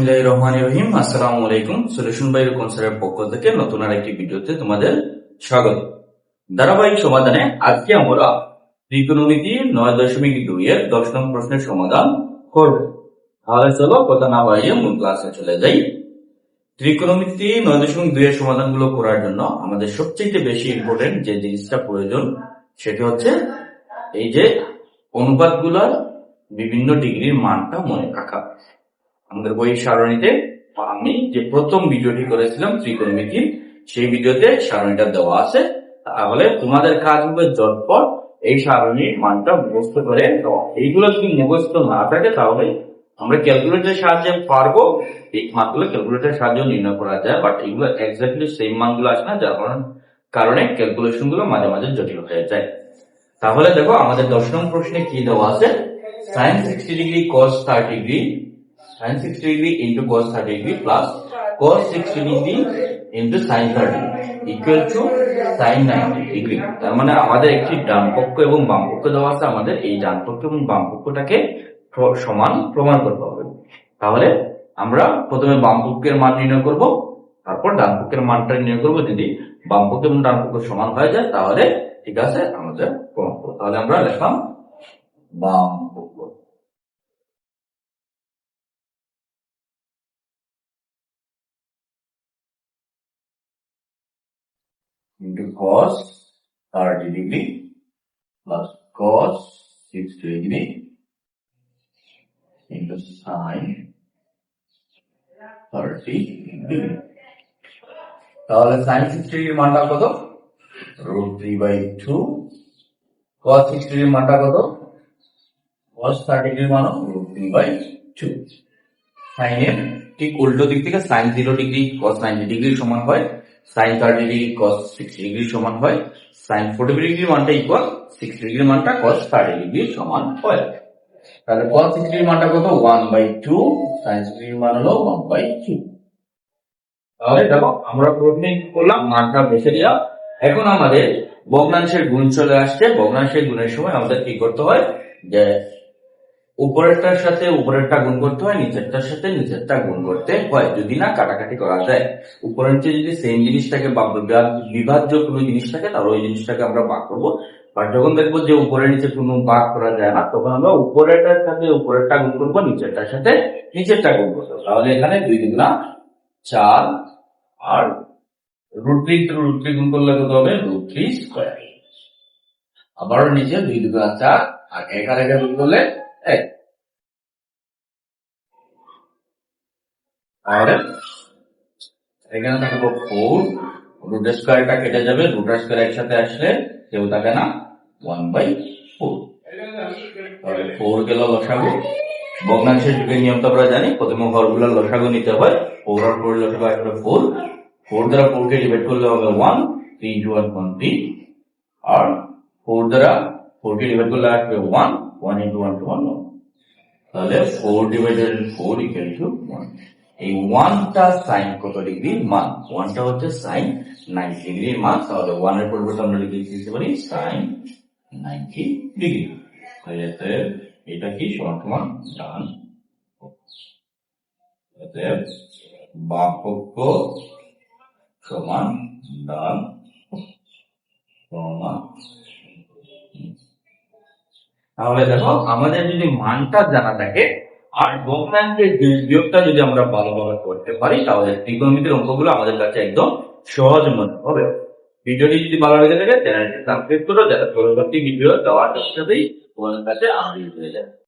রহিম আসসালামু আলাইকুম। Solution by কনসার্টের পক্ষ থেকে নতুন আরেকটি ভিডিওতে তোমাদের স্বাগত। ধারাবাহিক সমাধানে আজকে আমরা ত্রিকোণমিতি 9.2 এর 10 নং প্রশ্নের সমাধান করব। তাহলে চলো কথা না বাড়িয়ে মূল ক্লাসে চলে যাই। ত্রিকোণমিতি 9.2 এর সমাধানগুলো করার জন্য আমাদের সবচেয়ে বেশি ইম্পর্টেন্ট যে জিনিসটা প্রয়োজন সেটি হচ্ছে এই যে অনুপাতগুলোর বিভিন্ন ডিগ্রির মানটা মনে রাখা। আমাদের বই সারণীতে আমি যে প্রথম ভিডিওটি করেছিলাম ত্রিকোণমিতির, সেই ভিডিওতে সারণীটা দেওয়া আছে। তাহলে তোমাদের কাজ হবে ঝটপট এই সারণীর মানটা মুখস্থ করে দেওয়া। এইগুলো যদি মুখস্থ না থাকে তাহলে আমরা ক্যালকুলেটরের সাহায্যে পারবো, এই মানগুলো ক্যালকুলেটরের সাহায্যে নির্ণয় করা যায়, বাট এগুলো এক্স্যাক্টলি সেম মানগুলো আসে না, যার কারণে ক্যালকুলেশন গুলো মাঝে মাঝে জটিল হয়ে যায়। তাহলে দেখো আমাদের 10 নং প্রশ্নে কি দেওয়া আছে, sin 60 degree cos 30 degree sin 60 degree into cos 30 degree plus cos 60 degree into sin 30 equal to sin 90 degree। তার মানে আমাদের একটি ডান পক্ষ এবং বাম পক্ষ দেওয়া আছে, আমাদের এই ডান পক্ষ এবং বাম পক্ষটাকে সমান প্রমাণ করতে হবে। তাহলে আমরা প্রথমে বাম পক্ষের মান নির্ণয় করব, তারপর ডান পক্ষের মানটা নির্ণয় করব। যদি বাম পক্ষ এবং ডান পক্ষ সমান হয়ে যায় তাহলে ঠিক আছে, আমাদের প্রমাণ করব। তাহলে আমরা লিখলাম বাম পক্ষ into cos 30 degree plus cos 60 degree into sin 30 degree। তাহলে sin 60 ডিগ্রির মানটা কত? √3/2। cos 60 ডিগ্রির মানটা কত? cos 30 ডিগ্রির মান √3/2। sin এর ঠিক উল্টো দিক থেকে sin 0 ডিগ্রি cos 90 ডিগ্রির সমান হয়, sin 30 ডিগ্রি cos 60 ডিগ্রির সমান হয়, sin 40 ডিগ্রির মানটা ইকুয়াল 60 ডিগ্রির মানটা cos 30 ডিগ্রির সমান হয়। তাহলে cos 60 ডিগ্রির মানটা কত? 1/2, sin 60 ডিগ্রির মান হলো 1/2। তাহলে দেখো আমরা প্রথমে কি করলাম, মানটা বেছে দিলাম। এখন আমাদের ভগ্নাংশের গুণ চলে আসছে। ভগ্নাংশের গুণের সময় আমাদের কি করতে হয়, যে উপরেরটার সাথে উপরেরটা গুণ করতে হয়, নিচেরটার সাথে নিচেরটা গুণ করতে হয়, যদি না কাটাকাটি করা যায়। উপরের চেয়ে যদি সেম জিনিসটাকে বিভাজ্য কোনো জিনিস থাকে তাহলে ওই জিনিসটাকে আমরা ভাগ করবো। আর যখন দেখবো যে উপরের নিচে কোনো ভাগ করা যায় না, তখন আমরা উপরেরটার সাথে উপরেরটা গুণ করবো, নিচেরটার সাথে নিচেরটা গুণ করবো। তাহলে এখানে 2 দুগুণা 4 আর √3 গুণ করলে কত হবে? √3 স্কয়ার। আবারও নিচে 2 দুগুণা 4 আর 1 আর 1 গুণ করলে 1। আর এখানে থাকবো 4, রুট স্কয়ারটা কেটে যাবে, রুট স্কয়ার একসাথে আসলে কেউ থাকে না, 1/4। তাহলে 4 গেল লসাগু। ভগ্নাংশের যুগের নিয়ম তো আমরা জানি, প্রথমে হরগুলোর লসাগু নিতে হয়। 4 আর 4 লসাগু আসবে 4, 4 দ্বারা 4 কে ডিভাইড করলে হবে 1, 3 into 1 3, আর 4 দ্বারা 4 কে ডিভাইড করলে আসবে 1, 1 into 1 to 1। তাহলে 4 divided 4 equal to 1। এই 1টা sin কত ডিগ্রির মান? 1টা হচ্ছে sin 90 ডিগ্রির মান। তাহলে 1 এর পরিবর্তে আমরা লিখতে পারি sin 90 ডিগ্রি। তাহলে এটা কি সমান ডান বাম পক্ষ সমান ডান সমান। তাহলে দেখো আমাদের যদি মানটা জানা থাকে আর ভগ্নাংশের বিয়োগটা যদি আমরা ভালোভাবে করতে পারি তাহলে ত্রিকোণমিতির অঙ্কগুলো আমাদের কাছে একদম সহজ মনে হবে। ভিডিওটি যদি ভালো লেগে থাকে চ্যানেলটি সাবস্ক্রাইব করো, যাতে পরবর্তী ভিডিও দেওয়ার সাথেই তোমাদের কাছে আপডেট হয়ে যায়।